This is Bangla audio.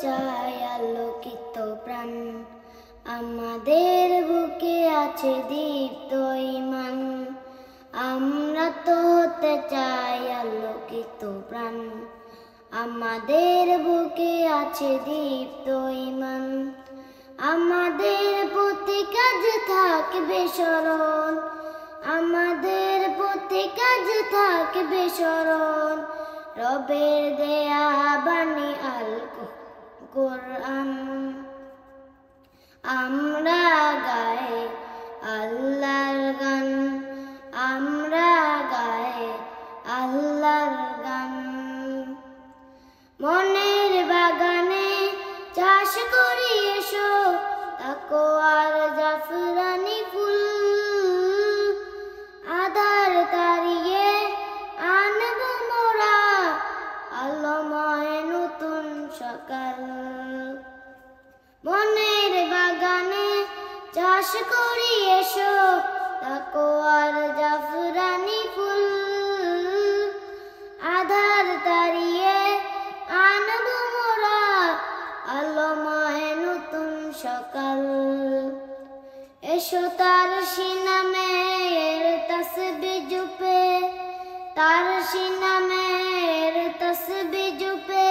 চাই আলোকিত প্রাণ, আমাদের বুকে আছে দীপ্ত ঈমান। আমরা তো হতে চাই আলোকিত প্রাণ, আমাদের বুকে আছে দীপ্ত ঈমান। আমাদের প্রতি কাজ থাকবে স্মরণ, আমাদের প্রতি কাজ থাকবে স্মরণ, রবের দেয়া বাণী আল কোরআন। আমরা গাই আল্লাহর গান, আমরা গাই আল্লাহর গান। মনের বাগানে চাষ করি এসো তাকওয়ার জাফরানি ফুল, আধার তাড়িয়ে আনব মোরা আলোময় নতুন সকাল। মনের বাগানে চাষ করি এসো তাকওয়ার জাফরানি ফুল, আধার তাড়িয়ে আনব মোরা আলোময় নতুন সকাল। এসো তার সিনামের তাসবিহ জপে, তার সিনামের তাসবিহ জপে